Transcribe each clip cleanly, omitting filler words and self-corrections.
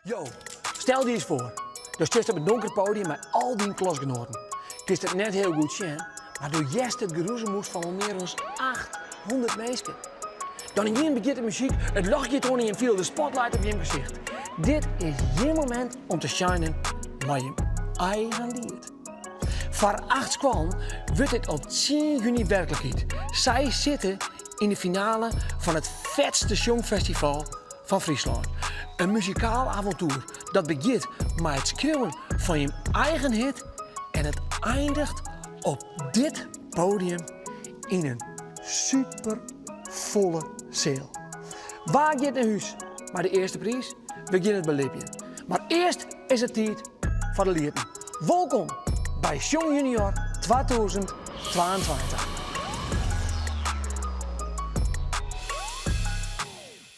Yo, stel je eens voor. Je zit op het donkere podium met al die klasgenoten. Het is het net heel goed zien, maar door jest het geroezemoes van al meer dan 800 mensen. Dan in je begint de muziek, het lachje tonen en viel de spotlight op je gezicht. Dit is je moment om te shinen met je eigen lied. Voor 8 squallen wordt dit al 10 juni werkelijkheid. Zij zitten in de finale van het vetste songfestival van Friesland. Een muzikaal avontuur dat begint met het schreeuwen van je eigen hit en het eindigt op dit podium in een supervolle zaal. Waar gaat naar huis? Maar de eerste prijs begint het bij Libje. Maar eerst is het tijd voor de lieden. Welkom bij Song Junior 2022.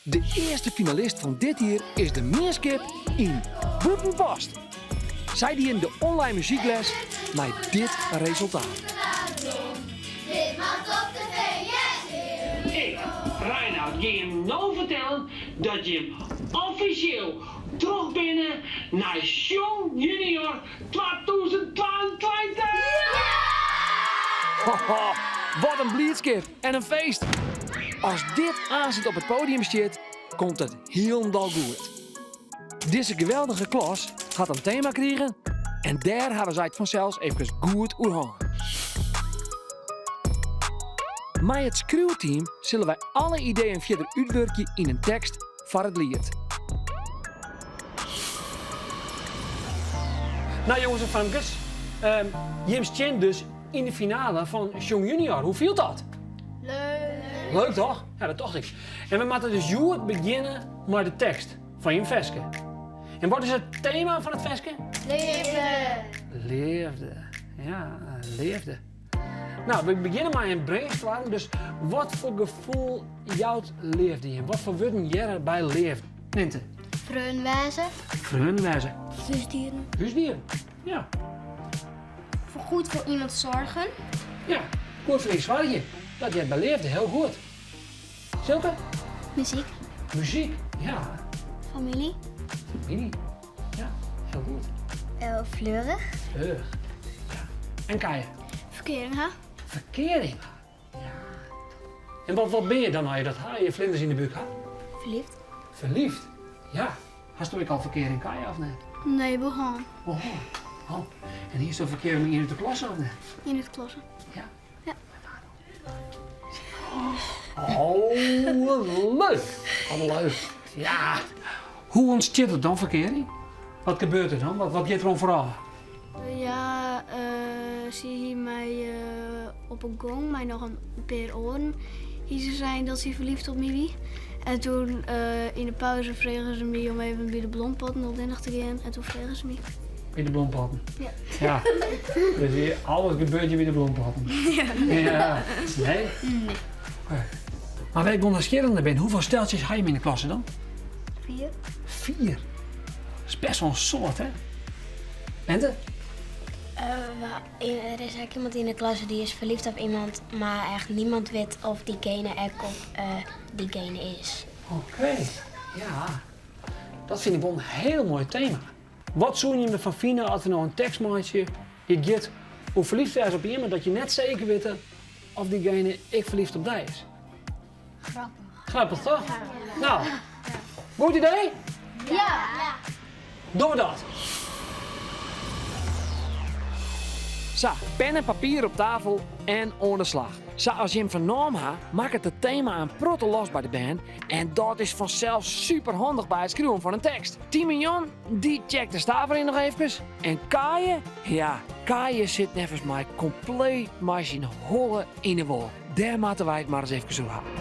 De eerste finalist van dit jaar is de Meerskip in Boetenpost. Zij die in de online muziekles met dit resultaat. Dit maakt op de VS. Ik, Reinoud, ga je nou vertellen dat je hem officieel terug binnen naar Song Junior 2022. Haha, wat een blitzkip en een feest. Als dit aanzet op het podium zit, komt het helemaal goed. Deze geweldige klas gaat een thema krijgen en daar hebben zij het vanzelfs even goed oerhangen. Met het schreeuwteam zullen wij alle ideeën verder uitwerken in een tekst voor het lied. Nou jongens en famkes, Jims Chin dus in de finale van Song Junior. Hoe viel dat? Leuk. Leuk toch? Ja, dat dacht ik. En we moeten dus goed beginnen met de tekst van je veske. En wat is het thema van het veske? Leven. Leefde. Ja, leefde. Nou, we beginnen maar in brainstorm. Dus wat voor gevoel jouwt leefde je? Wat voor woorden jij erbij leefde? Ninte? Vreunwijzen. Vreunwijzen. Huisdieren. Huisdieren. Ja. Voor goed voor iemand zorgen. Ja. Goed voor je dat jij bij leefde. Heel goed. Zulke? Muziek. Muziek. Ja. Familie. Familie. Ja, heel goed. Fleurig. Leuk. Ja. En Kaya? Verkering, hè? Verkering. Ja. En wat ben je dan als je dat je vlinders in de buik had? Verliefd. Verliefd. Ja. Hast du ook al verkering Kaya of net? Nee, begon. Oh. Oh. En hier is de verkering in de klas of net? In het klasse. Ja. Ja. Oh, wat leuk. Wat leuk. Ja. Hoe ontstaat het dan verkering? Wat gebeurt er dan? Wat gaat er om vooral? Ja, zie je hier mij op een gong, mij nog een paar oren. Hier ze zijn dat ze verliefd op mij wie. En toen in de pauze vregen ze me om even bij de bloempotten op dinsdag te gaan. En toen vregen ze me. In de bloempotten. Ja. Ja. Dus hier, alles gebeurt je bij de bloempotten. Ja. Nee? Nee. Oké. Maar wij onderscheidende ben, hoeveel steltjes ga je in de klasse dan? 4. 4. Dat is best wel een soort, hè? Bente? Er is eigenlijk iemand in de klas die is verliefd op iemand, maar echt niemand weet of diegene echt op diegene is. Oké. Ja. Dat vind ik wel een heel mooi thema. Wat zou je me van vinden als er nou een tekstmaatje je gaat hoe verliefd is op iemand dat je net zeker weet of diegene ik verliefd op die is? Grappig. Grappig toch? Nou, goed idee? Ja. Doen we dat. Zo, pen en papier op tafel en aan de slag. Zo, als je hem vernomen hebt, maak het thema een protte los bij de band. En dat is vanzelf super handig bij het schrijven van een tekst. Timion, die checkt de staverin nog even. En Kaaie, ja, Kaaie zit nevens mij compleet met zijn holle in de wol. Daar moeten wij het maar eens even zo houden.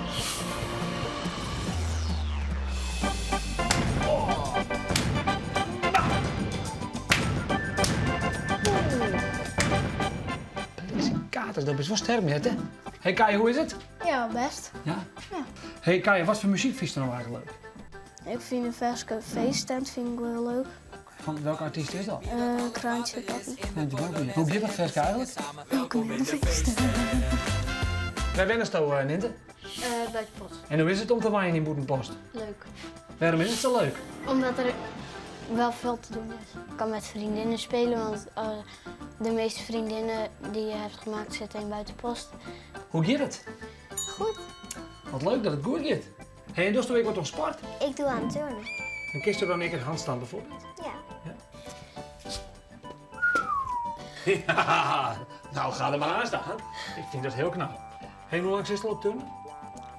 Katers, dat is wel sterk net, hè? Hey Kaya, hoe is het? Ja, best. Ja? Ja. Hey Kaya, wat voor muziek vind je nou eigenlijk leuk? Ik vind een verse feesttent vind ik wel leuk. Van welke artiest is dat? Kraantje papi. Hoe heb je dat vers eigenlijk? Ook een feest. Wij wennen zo, Ninte. Bij het pot. En hoe is het om te waaien in Boetenpost? Leuk. Waarom is het zo leuk? Omdat er wel veel te doen is. Ik kan met vriendinnen spelen, want de meeste vriendinnen die je hebt gemaakt zitten in buitenpost. Hoe gaat het? Goed. Wat leuk dat het goed gaat. Hey, en dus doe ik wat op sport? Ik doe aan turnen. En kies je dan een handstand bijvoorbeeld? Ja. Ja, nou ga er maar aan staan. Ik vind dat heel knap. Hey, hoe lang zit je al op turnen?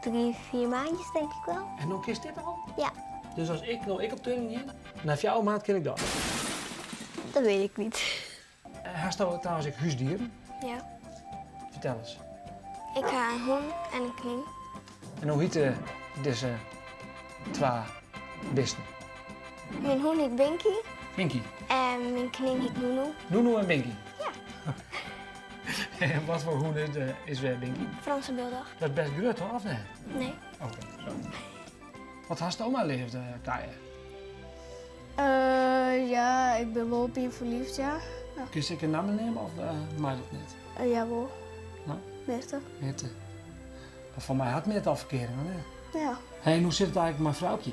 3-4 maandjes denk ik wel. En dan kies dit al? Ja. Dus als ik op turnen ging, na jouw maand ken ik dat. Dat weet ik niet. Hast je trouwens ook huisdieren? Ja. Vertel eens. Ik ga een hond en een kling. En hoe heet deze twee beesten? Mijn hond heet Binky Binky. en mijn kling heet Nunu. Nunu en Binky. Ja. En wat voor hond is Binky? Franse bulldog. Dat is best groot hoor, of nee? Nee. Oké, zo. Wat hast je oma leefd, Kaya? Ja, ik ben wel op je verliefd, ja. Kun je een naam nemen of maakt dat niet? Jawel. Nou? Meester. Mitte. Maar voor mij had Mitte al verkering, hoor. Ja. Hey, en hoe zit het eigenlijk met mijn vrouwtje?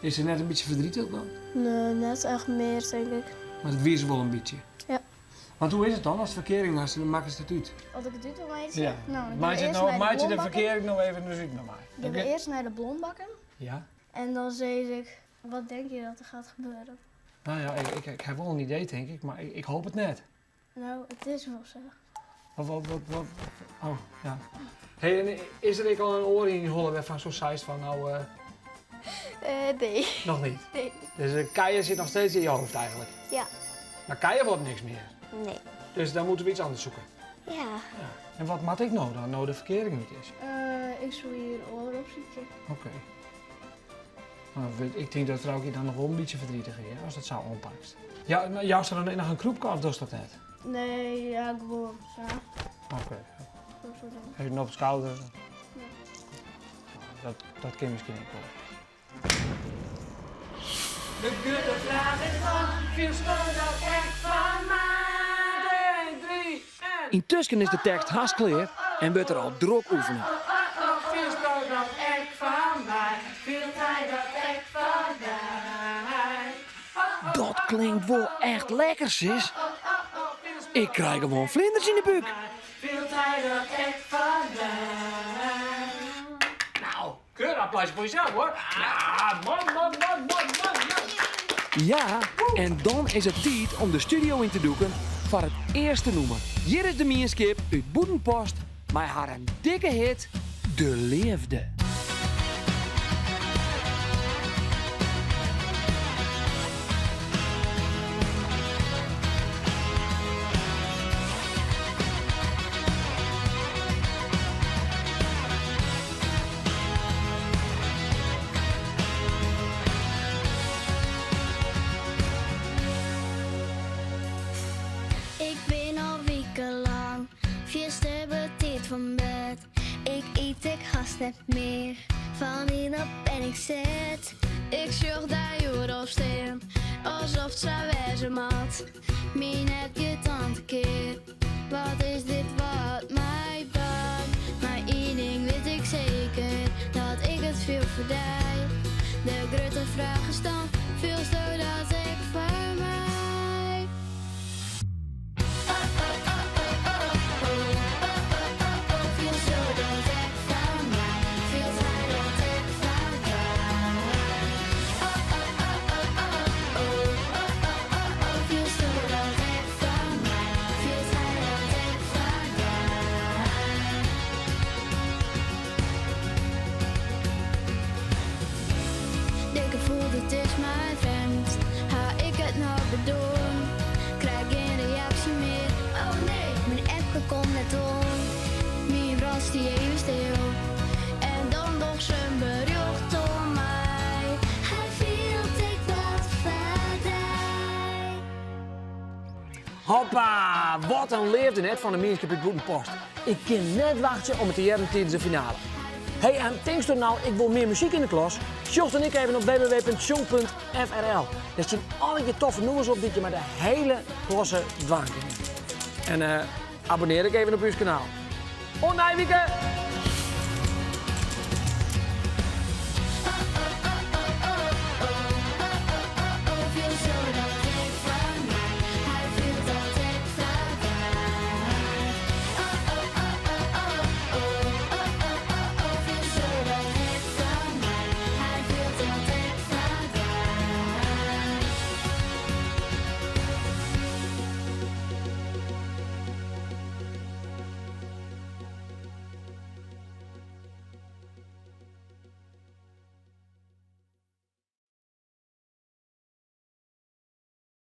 Is ze net een beetje verdrietig dan? Nee, net echt meer, denk ik. Maar het wie ze wel een beetje. Ja. Want hoe is het dan als het verkering is? Dan maken ze het uit. Als ik het doe, dan weet Ja. Nou, dan Maak je de verkering nou even dus uit naar mij? Ik ga eerst naar de blondbakken. Ja? En dan zeg ik, wat denk je dat er gaat gebeuren? Nou ja, ik heb wel een idee denk ik, maar ik hoop het net. Nou, het is wel zo. Wat? Oh, ja. Hey, en is er al een oor in je hollen van zo'n size van nou... Nee. Nog niet? Nee. Dus Kaya zit nog steeds in je hoofd eigenlijk? Ja. Maar Kaya wordt niks meer. Nee. Dus dan moeten we iets anders zoeken. Ja. Ja. En wat maak ik nou dan? Nou de verkering niet is. Ik zou hier een oor op zitten. Oké. Nou, ik denk dat vrouwtje dan nog wel een beetje verdrietig is, als dat zo onpakt. Ja, nou, jou zou dan nog een kroepje of doet dat net? Nee, ja, gewoon zo. Oké. Zo doen. Even nog op schouder. Ja. Dat kan misschien ook wel. De gutte vraag is van, veel steun dat echt van mij. 1, 3 en... Intussen is de tekst haast klaar en wordt er al druk oefenen. Veel steun dat echt van mij. Veel tijd dat echt van mij. Dat klinkt wel echt lekker, sis. Ik krijg gewoon vlinders in de buik. Veel tijd dat echt van mij. Nou, keur applausje voor jezelf hoor. Ja, man. Ja, en dan is het tijd om de studio in te doeken voor het eerste nummer. Hier is de Mierskip uit Boedenpost met haar een dikke hit, De Liefde. Ik ben al wekenlang, dit van bed. Ik haast net meer, van in op ben ik zet. Ik zorg daar jaren op steen, alsof het zou wezen mat. Mien heb je tante keer, wat is dit wat mij bang? Maar één ding weet ik zeker, dat ik het veel verdij. De grote vraag is dan, veel steun dat ik voor mij. Ik voel het is mijn vreemd, ga ik het nou bedoelen? Krijg geen reactie meer, oh nee, mijn app komt net om. Mijn brandt die even stil, en dan nog zijn bericht om mij. Hij viel ik wat verdij. Hoppa, wat een leefde net van de Mierskip uit Boedenpost. Ik kan net wachten om het te jaren tijdens de finale. Hey, en denkst je nou, ik wil meer muziek in de klas? Sjocht en ik even op www.song.frl. Daar staan alle je toffe nummers op die je met de hele klasse dwaan kunt. En abonneer ik even op ons kanaal. Oh, nee, Wieke!